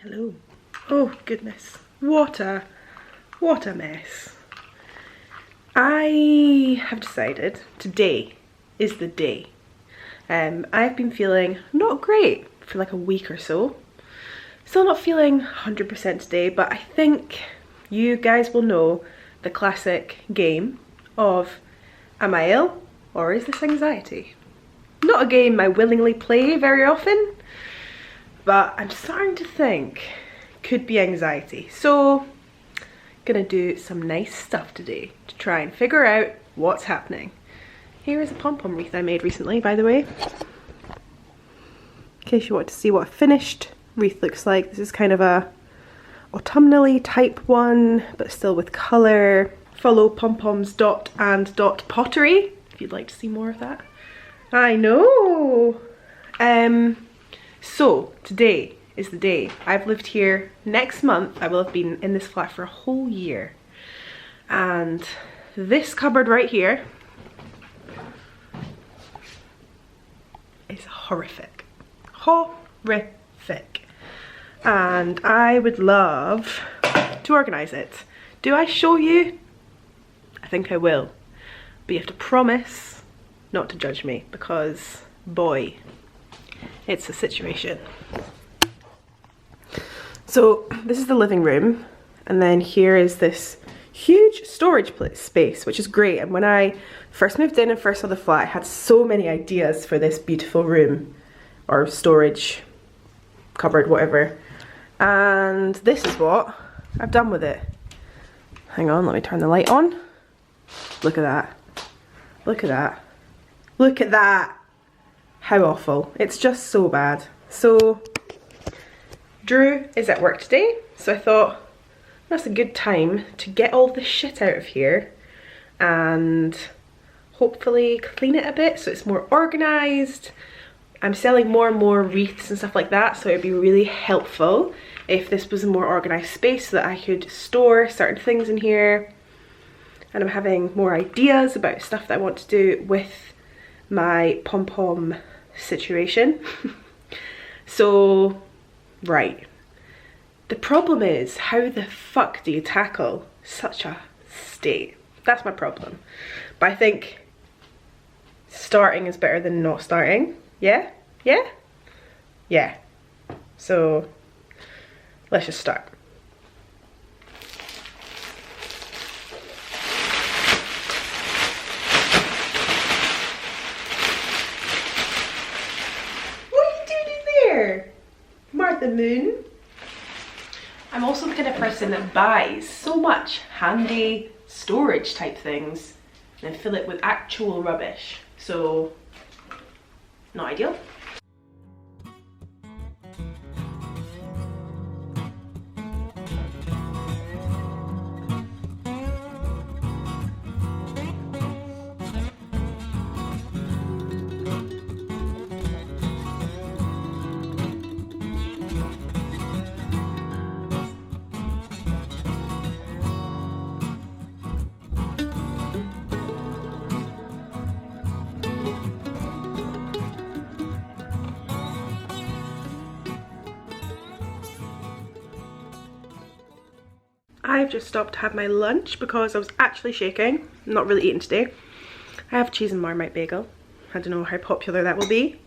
Hello. Oh goodness, what a mess. I have decided today is the day. I've been feeling not great for like a week or so. Still not feeling 100% today, but I think you guys will know the classic game of am I ill or is this anxiety? Not a game I willingly play very often, but I'm starting to think could be anxiety. So gonna do some nice stuff today to try and figure out what's happening. Here is a pom-pom wreath I made recently, by the way, in case you want to see what a finished wreath looks like. This is kind of a autumnally type one, but still with colour. Follow pompoms dot and dot pottery if you'd like to see more of that. I know. So today is the day. I've lived here. Next month I will have been in this flat for a whole year, and this cupboard right here is horrific. Horrific. And I would love to organise it. Do I show you? I think I will. But you have to promise not to judge me, because boy, it's a situation. So this is the living room, and then here is this huge storage space, which is great. And when I first moved in and first saw the flat, I had so many ideas for this beautiful room or storage cupboard, whatever. And this is what I've done with it. Hang on, let me turn the light on. Look at that. Look at that. Look at that. How awful. It's just so bad. So Drew is at work today, so I thought that's a good time to get all the shit out of here and hopefully clean it a bit so it's more organised. I'm selling more and more wreaths and stuff like that, so it'd be really helpful if this was a more organised space so that I could store certain things in here. And I'm having more ideas about stuff that I want to do with my pom-pom situation. So, right. The problem is, how the fuck do you tackle such a state? That's my problem. But I think starting is better than not starting. Yeah? Yeah? Yeah. So, let's just start. What are you doing in there, Martha Moon? I'm also the kind of person that buys so much handy storage type things and then fill it with actual rubbish. So, not ideal. I've just stopped to have my lunch because I was actually shaking. I'm not really eating today. I have cheese and Marmite bagel. I don't know how popular that will be.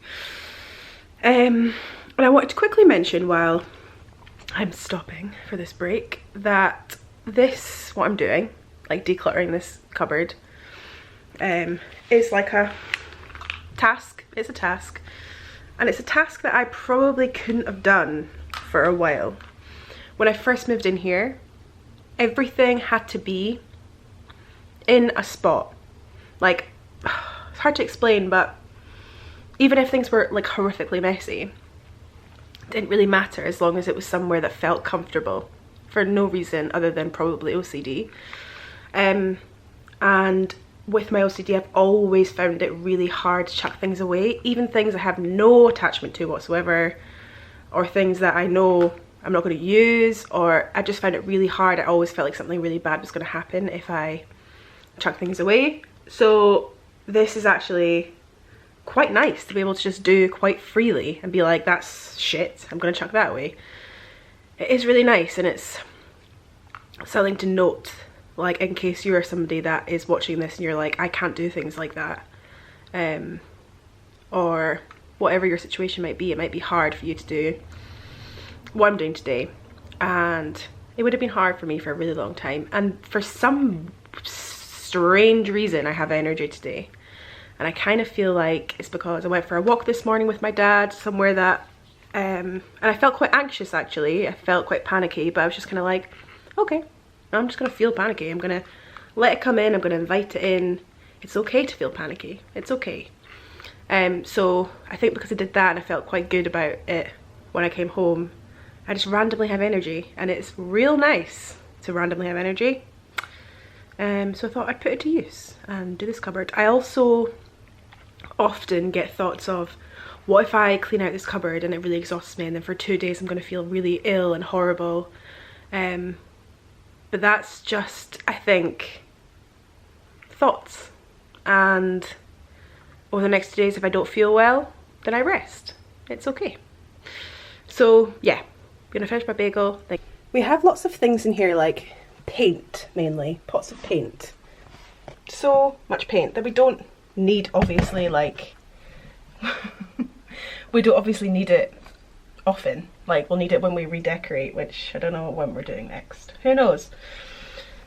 And I wanted to quickly mention while I'm stopping for this break that this, what I'm doing, like decluttering this cupboard, is like a task. It's a task. And it's a task that I probably couldn't have done for a while. When I first moved in here, everything had to be in a spot. Like, it's hard to explain, but even if things were like horrifically messy, it didn't really matter as long as it was somewhere that felt comfortable for no reason other than probably OCD. And with my OCD, I've always found it really hard to chuck things away, even things I have no attachment to whatsoever, or things that I know I'm not going to use, or I just found it really hard. I always felt like something really bad was going to happen if I chuck things away. So this is actually quite nice to be able to just do quite freely and be like, that's shit, I'm going to chuck that away. it is really nice, and it's something to note, like in case you are somebody that is watching this and you're like, I can't do things like that, or whatever your situation might be. It might be hard for you to do what I'm doing today, and it would have been hard for me for a really long time, and for some strange reason I have energy today. And I kind of feel like it's because I went for a walk this morning with my dad somewhere that and I felt quite anxious actually. I felt quite panicky, but I was just kind of like, okay, I'm just gonna feel panicky. I'm gonna let it come in, I'm gonna invite it in. It's okay to feel panicky, it's okay. So I think because I did that and I felt quite good about it when I came home, I just randomly have energy, and it's real nice to randomly have energy. So I thought I'd put it to use and do this cupboard. I also often get thoughts of, what if I clean out this cupboard and it really exhausts me, and then for 2 days I'm going to feel really ill and horrible. But that's just, I think, thoughts. And over the next 2 days, if I don't feel well, then I rest. It's okay. So yeah, I'm gonna finish my bagel. We have lots of things in here, like paint, mainly pots of paint. So much paint that we don't need, obviously, like we don't obviously need it often. Like, we'll need it when we redecorate, which I don't know when we're doing next. Who knows?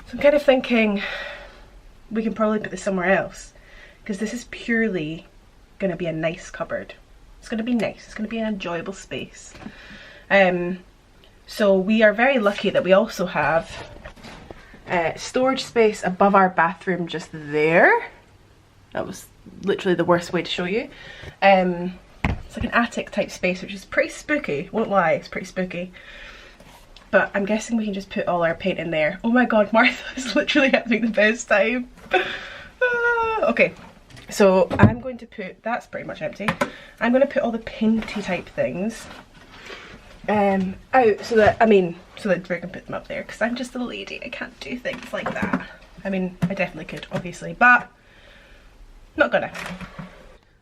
So I'm kind of thinking we can probably put this somewhere else, because this is purely going to be a nice cupboard. It's going to be nice. It's going to be an enjoyable space. So we are very lucky that we also have storage space above our bathroom just there. That was literally the worst way to show you. It's like an attic type space, which is pretty spooky, won't lie, it's pretty spooky. But I'm guessing we can just put all our paint in there. Oh my god, Martha is literally having the best time. Okay, so I'm going to put, that's pretty much empty. I'm going to put all the painty type things out so that, so that Drew can put them up there, because I'm just a lady, I can't do things like that. I mean, I definitely could, obviously, but not gonna.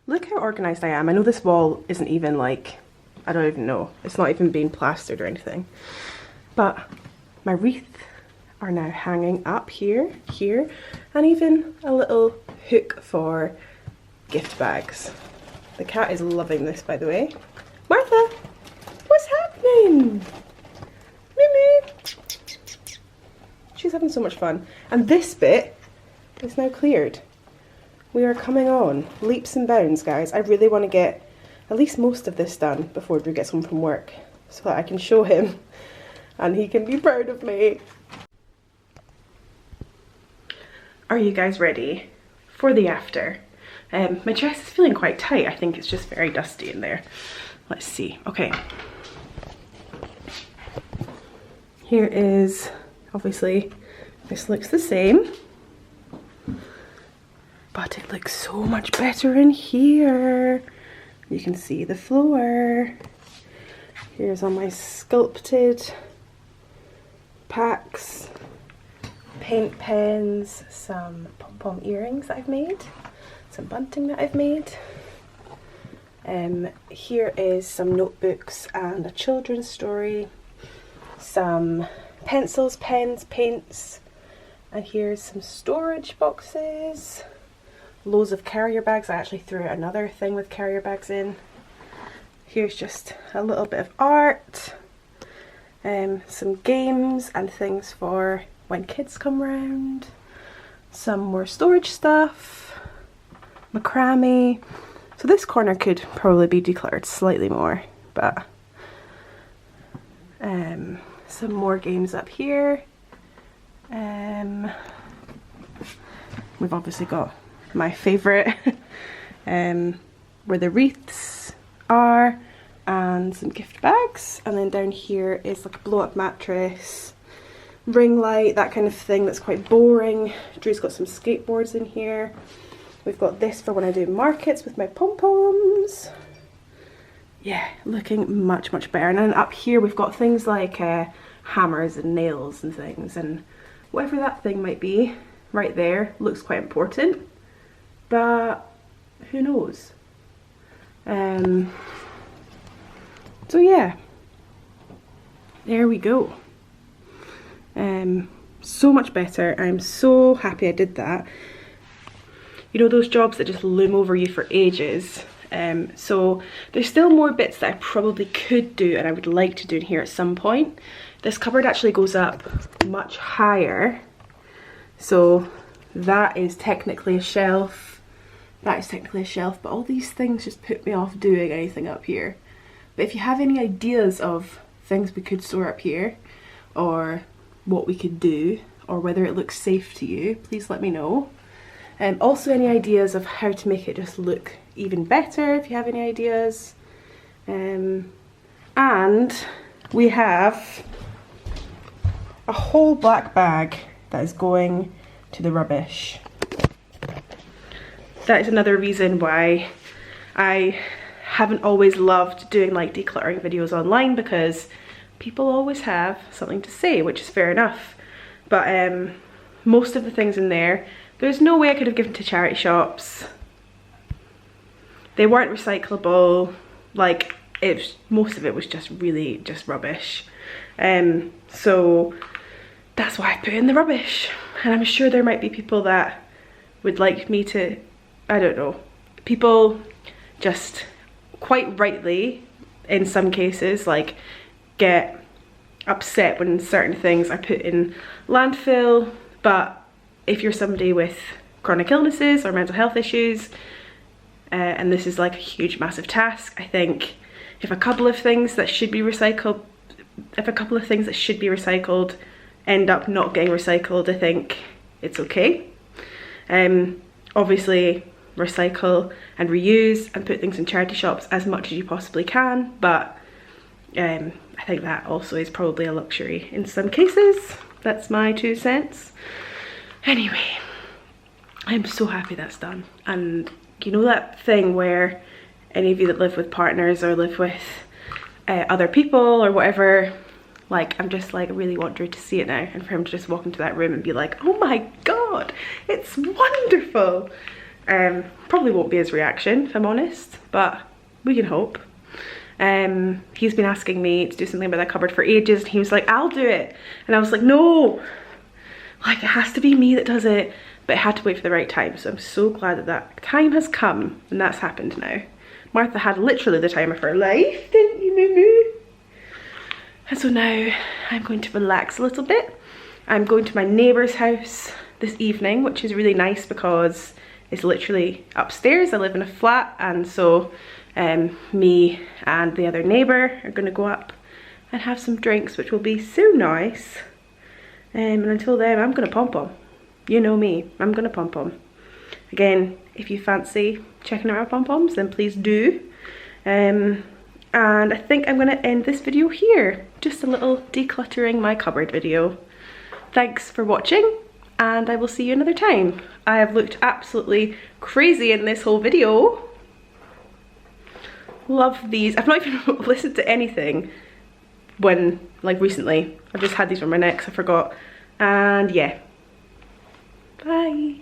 Look how organised I am. I know this wall isn't even like, I don't even know, it's not even being plastered or anything, but my wreath are now hanging up here, here, and even a little hook for gift bags. The cat is loving this, by the way. Martha, what's happening? Mimi. She's having so much fun. And this bit is now cleared. We are coming on leaps and bounds, guys. I really want to get at least most of this done before Drew gets home from work, so that I can show him and he can be proud of me. Are you guys ready for the after? My chest is feeling quite tight. I think it's just very dusty in there. Let's see. Okay. Here is, obviously, this looks the same, but it looks so much better in here. You can see the floor. Here's all my sculpted packs, paint pens, some pom-pom earrings that I've made, some bunting that I've made. Here is some notebooks and a children's story, some pencils, pens, paints, and here's some storage boxes, loads of carrier bags. I actually threw another thing with carrier bags in. Here's just a little bit of art, some games and things for when kids come round, some more storage stuff, macrame. So this corner could probably be decluttered slightly more, but some more games up here. We've obviously got my favourite where the wreaths are, and some gift bags, and then down here is like a blow up mattress, ring light, that kind of thing that's quite boring. Drew's got some skateboards in here. We've got this for when I do markets with my pom-poms. Yeah, looking much, much better. And then up here we've got things like hammers and nails and things, and whatever that thing might be right there looks quite important, but who knows. So yeah, there we go. So much better. I'm so happy I did that. You know those jobs that just loom over you for ages? So there's still more bits that I probably could do and I would like to do in here at some point. This cupboard actually goes up much higher. So that is technically a shelf. That is technically a shelf, but all these things just put me off doing anything up here. But if you have any ideas of things we could store up here, or what we could do, or whether it looks safe to you, please let me know. Also any ideas of how to make it just look even better, if you have any ideas. And we have a whole black bag that is going to the rubbish. That is another reason why I haven't always loved doing like decluttering videos online, because people always have something to say, which is fair enough. But most of the things in there, there's no way I could have given to charity shops. They weren't recyclable. Like, most of it was just really just rubbish. So that's why I put in the rubbish. And I'm sure there might be people that would like me to, I don't know. People just quite rightly, in some cases, like get upset when certain things are put in landfill. But if you're somebody with chronic illnesses or mental health issues, and this is like a huge massive task, I think if a couple of things that should be recycled end up not getting recycled, I think it's okay. Obviously recycle and reuse and put things in charity shops as much as you possibly can, but I think that also is probably a luxury in some cases. That's my 2 cents. Anyway, I'm so happy that's done. And you know that thing where any of you that live with partners or live with other people or whatever, like, I'm just like, I really want Drew to see it now, and for him to just walk into that room and be like, oh my god, it's wonderful. Probably won't be his reaction, if I'm honest, but we can hope. He's been asking me to do something about that cupboard for ages, and he was like, I'll do it. And I was like, no, like, it has to be me that does it. But it had to wait for the right time, so I'm so glad that that time has come and that's happened now. Martha had literally the time of her life, didn't you, Moo? And so now I'm going to relax a little bit. I'm going to my neighbour's house this evening, which is really nice because it's literally upstairs. I live in a flat, and so me and the other neighbour are going to go up and have some drinks, which will be so nice. And until then, I'm going to pom-pom. You know me, I'm gonna pom-pom. Again, if you fancy checking out our pom-poms, then please do. And I think I'm gonna end this video here. Just a little decluttering my cupboard video. Thanks for watching, and I will see you another time. I have looked absolutely crazy in this whole video. Love these. I've not even listened to anything like recently. I've just had these on my neck, so I forgot. And yeah. Bye.